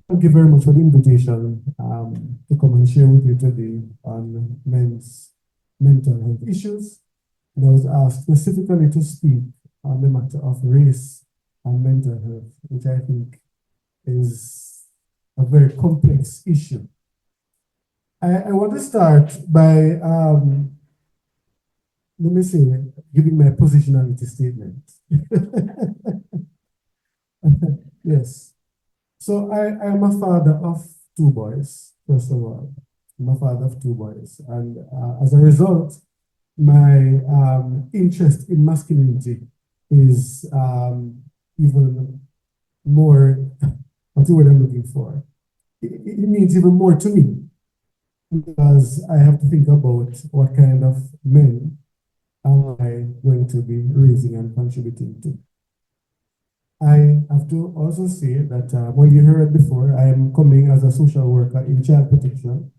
Thank you very much for the invitation to come and share with you today on men's mental health issues. And I was asked specifically to speak on the matter of race and mental health, which I think is a very complex issue. I want to start by, let me say, giving my positionality statement. Yes. So I am a father of two boys, first of all. I'm a father of two boys. And as a result, my interest in masculinity is even more, what's the word I'm looking for? It means even more to me because I have to think about what kind of men am I going to be raising and contributing to. I have to also say that when you heard before, I am coming as a social worker in child protection,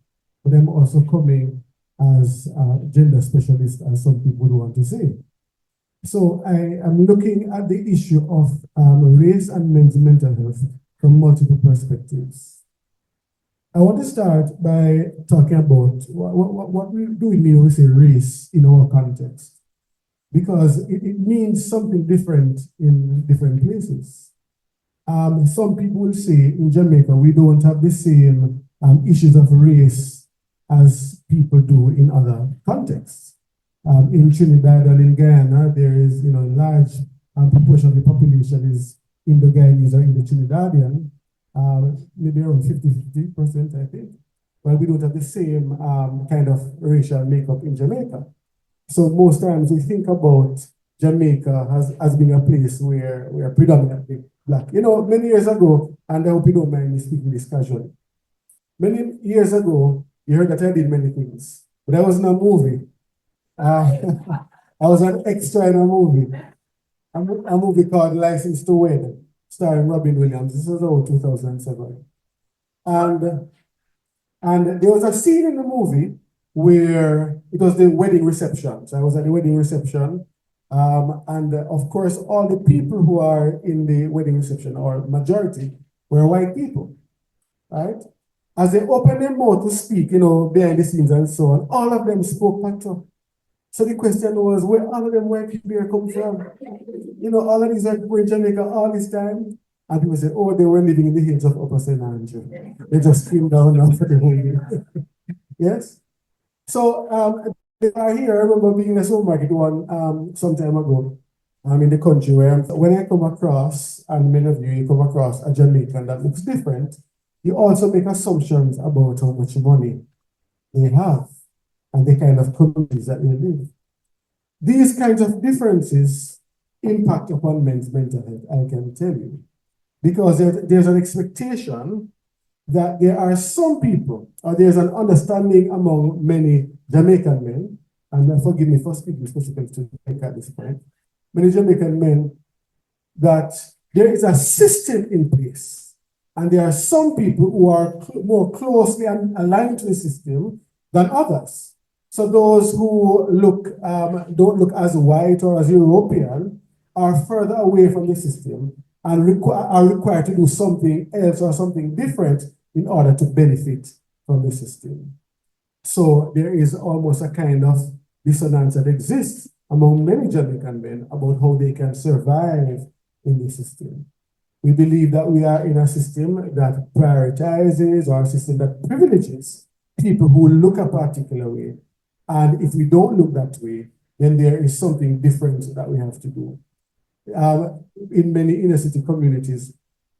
but I'm also coming as a gender specialist, as some people would want to say. So I am looking at the issue of race and men's mental health from multiple perspectives. I want to start by talking about what do we mean when we say race in our context, because it means something different in different places. Some people will say in Jamaica, we don't have the same issues of race as people do in other contexts. In Trinidad and in Guyana, there is, large proportion of the population is Indo-Guyanese or Indo-Trinidadian, maybe around 50%, I think. But we don't have the same kind of racial makeup in Jamaica. So most times we think about Jamaica as being a place where we are predominantly Black. Many years ago, and I hope you don't mind me speaking this casually, many years ago, you heard that I did many things, but I was in a movie. I was an extra in a movie, a movie called License to Wed, starring Robin Williams. This was about 2007. And there was a scene in the movie where it was the wedding reception. So I was at the wedding reception. And of course, all the people who are in the wedding reception, or majority, were white people, right? As they opened their mouth to speak, behind the scenes and so on, all of them spoke Patois. So the question was, where all of them white people here come from? All of these white people in Jamaica all this time. And people say, oh, they were living in the hills of Upper St. Andrew. They just came down now for the whole year. Yes? So they are here. I remember being in a supermarket one some time ago in the country where when I come across, and many of you come across a Jamaican that looks different, you also make assumptions about how much money they have and the kind of communities that they live. These kinds of differences impact upon men's mental health, I can tell you, because there's an expectation that there are some people, or there's an understanding among many Jamaican men, and forgive me for speaking specifically to Jamaica at this point, many Jamaican men, that there is a system in place, and there are some people who are more closely aligned to the system than others. So those who don't look as white or as European are further away from the system and are required to do something else or something different in order to benefit from the system. So there is almost a kind of dissonance that exists among many Jamaican men about how they can survive in the system. We believe that we are in a system that prioritizes, or a system that privileges people who look a particular way. And if we don't look that way, then there is something different that we have to do. In many inner city communities,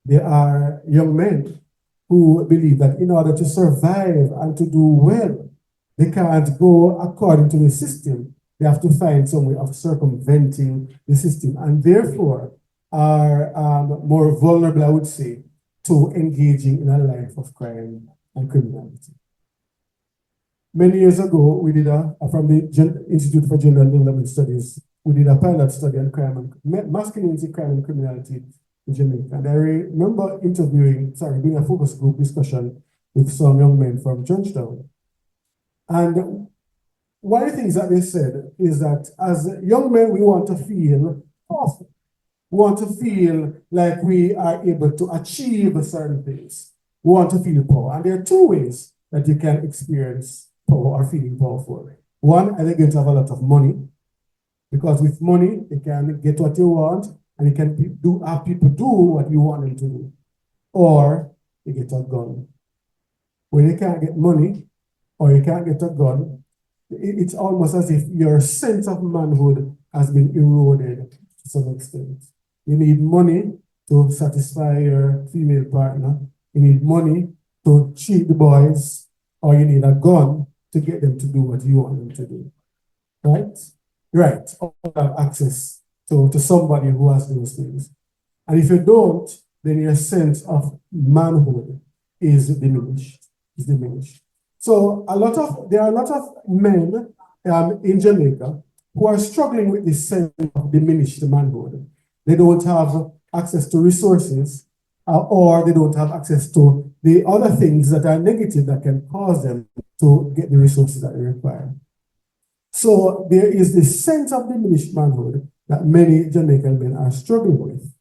there are young men who believe that in order to survive and to do well, they can't go according to the system. They have to find some way of circumventing the system, and therefore are more vulnerable, I would say, to engaging in a life of crime and criminality. Many years ago, we did from the Institute for Gender and Development Studies, we did a pilot study on masculinity, crime, and criminality in Jamaica. And I remember doing a focus group discussion with some young men from Georgetown. And one of the things that they said is that as young men, we want to feel powerful. We want to feel like we are able to achieve certain things. who want to feel power. And there are two ways that you can experience power or feeling powerful. One, are they going to have a lot of money? Because with money, they can get what you want, and you can have people do what you want them to do. Or you get a gun. When you can't get money, or you can't get a gun, it's almost as if your sense of manhood has been eroded to some extent. You need money to satisfy your female partner. You need money to cheat the boys, or you need a gun to get them to do what you want them to do. Right? Right. Or have access to somebody who has those things. And if you don't, then your sense of manhood is diminished. So there are a lot of men in Jamaica who are struggling with this sense of diminished manhood. They don't have access to resources, or they don't have access to the other things that are negative that can cause them to get the resources that they require. So there is this sense of diminished manhood that many Jamaican men are struggling with.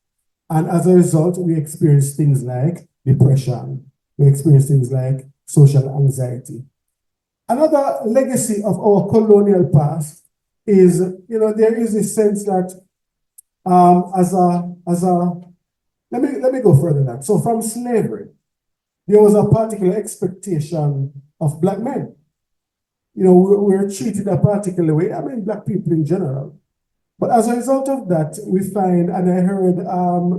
And as a result, we experience things like depression. We experience things like social anxiety. Another legacy of our colonial past is, there is a sense that let me go further than that. So from slavery, there was a particular expectation of Black men. We're treated a particular way. I mean, Black people in general. But as a result of that, we find, and I heard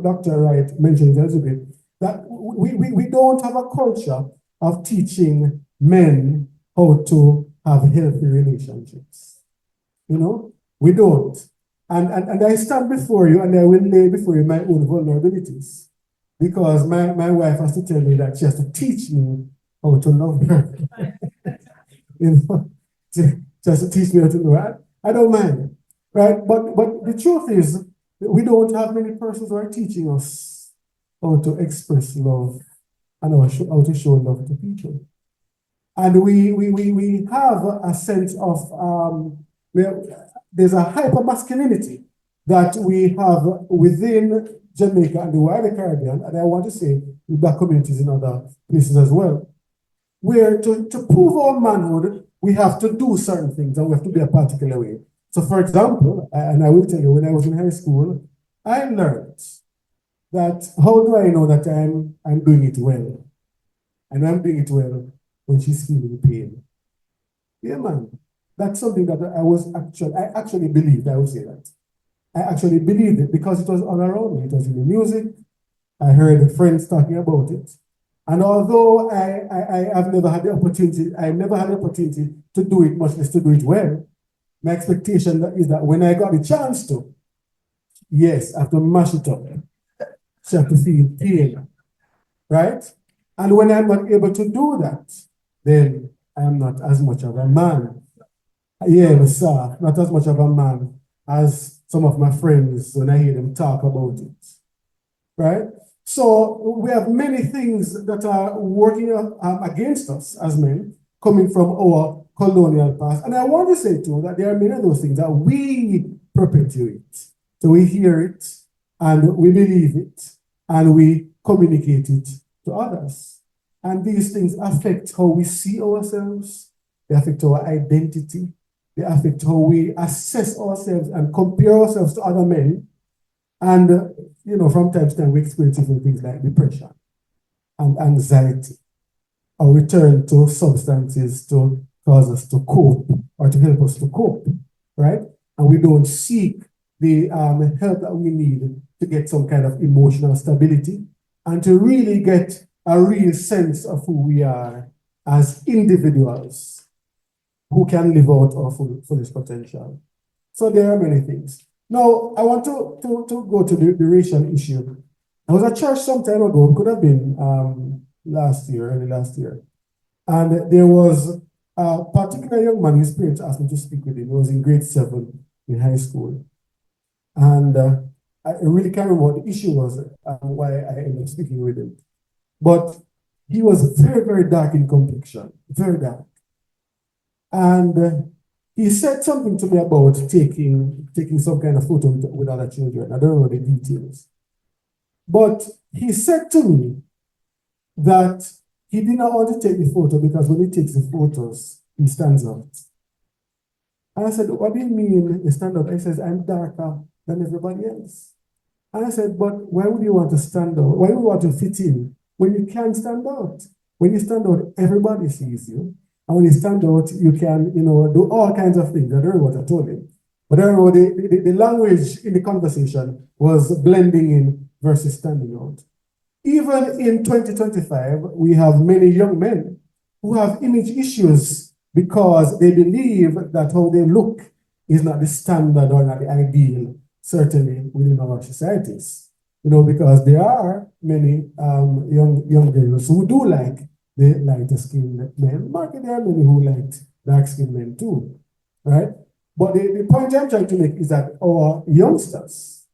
Dr. Wright mention it a little bit, that we don't have a culture of teaching men how to have healthy relationships. We don't. And I stand before you and I will lay before you my own vulnerabilities. Because my wife has to tell me that she has to teach me how to love her. She has to teach me how to know her. I don't mind. Right? But the truth is, we don't have many persons who are teaching us how to express love and how to show love to people. And we have a sense of, there's a hyper masculinity that we have within Jamaica and the wider Caribbean, and I want to say in Black communities in other places as well, where to prove our manhood, we have to do certain things and we have to be a particular way. So for example, and I will tell you, when I was in high school, I learned that how do I know that I'm doing it well? And I'm doing it well when she's feeling pain. Yeah, man. That's something that I actually believed, I would say that. I actually believed it because it was all around me. It was in the music. I heard friends talking about it. And although I never had the opportunity to do it, much less to do it well, my expectation is that when I got the chance to, yes, I have to mash it up. So I have to feel pain, right? And when I'm not able to do that, then I'm not as much of a man. Yeah, sir, not as much of a man as some of my friends when I hear them talk about it, right? So we have many things that are working against us as men, coming from our colonial past. And I want to say too that there are many of those things that we perpetuate. So we hear it and we believe it and we communicate it to others. And these things affect how we see ourselves, they affect our identity, they affect how we assess ourselves and compare ourselves to other men. And, from time to time, we experience different things like depression and anxiety, or we turn to substances to cause us to cope or to help us to cope, right? And we don't seek the help that we need to get some kind of emotional stability and to really get a real sense of who we are as individuals who can live out our fullest potential. So there are many things. Now, I want to go to the racial issue. I was at church some time ago, it could have been early last year, and there was a particular young man whose parents asked me to speak with him. He was in grade 7 in high school. And I really can't remember what the issue was and why I ended up speaking with him. But he was very, very dark in complexion, very dark. And he said something to me about taking some kind of photo with other children. I don't know the details. But he said to me that he did not want to take the photo because when he takes the photos, he stands out. And I said, what do you mean you stand out? He says, I'm darker than everybody else. And I said, but why would you want to stand out? Why would you want to fit in when you can't stand out? When you stand out, everybody sees you. And when you stand out, you can, do all kinds of things. I don't know what I told him. But I don't know, the language in the conversation was blending in versus standing out. Even in 2025, we have many young men who have image issues because they believe that how they look is not the standard or not the ideal, certainly within our societies. Because there are many young girls who do like the lighter skinned men, but there are many who like dark skinned men too, right? But the point I'm trying to make is that our youngsters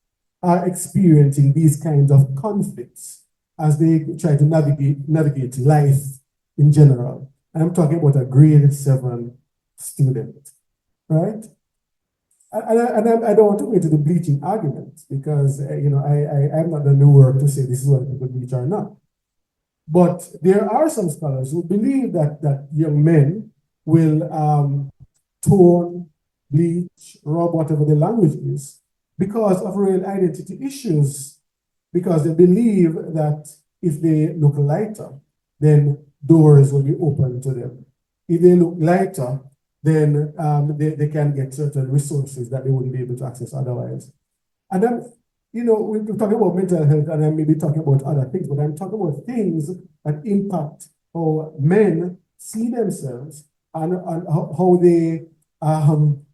are experiencing these kinds of conflicts as they try to navigate life in general. And I'm talking about a grade 7 student, right? And I don't want to go into the bleaching argument because, I'm not done the work to say this is what people bleach or not. But there are some scholars who believe that young men will tone, bleach, rub, whatever the language is, because of real identity issues, because they believe that if they look lighter, then doors will be open to them. If they look lighter, then they can get certain resources that they wouldn't be able to access otherwise. And then, we're talking about mental health, and I'm maybe talking about other things, but I'm talking about things that impact how men see themselves and how they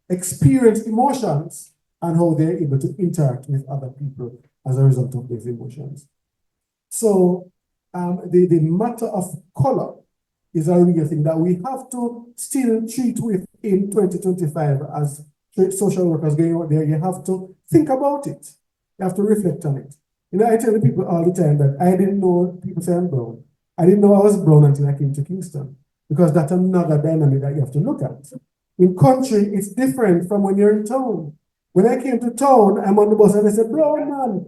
experience emotions and how they're able to interact with other people as a result of those emotions. So the matter of color is a real thing that we have to still treat with in 2025 as social workers going out there. You have to think about it. You have to reflect on it. I tell the people all the time that I didn't know people say I'm brown. I didn't know I was brown until I came to Kingston, because that's another dynamic that you have to look at. In country, it's different from when you're in town. When I came to town, I'm on the bus and I said, brown man.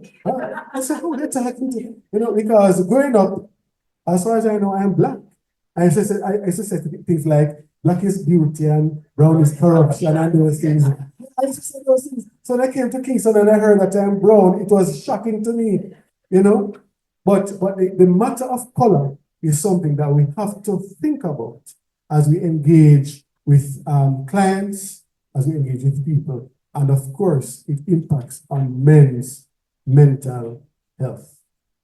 I said, who they're talking to? Because growing up, as far as I know, I'm black. I used to say things like, black is beauty and brown is corruption and those things. I used to say those things. So when I came to Kingston and I heard that I'm brown, it was shocking to me, But the matter of color is something that we have to think about as we engage with clients, as we engage with people. And of course, it impacts on men's mental health.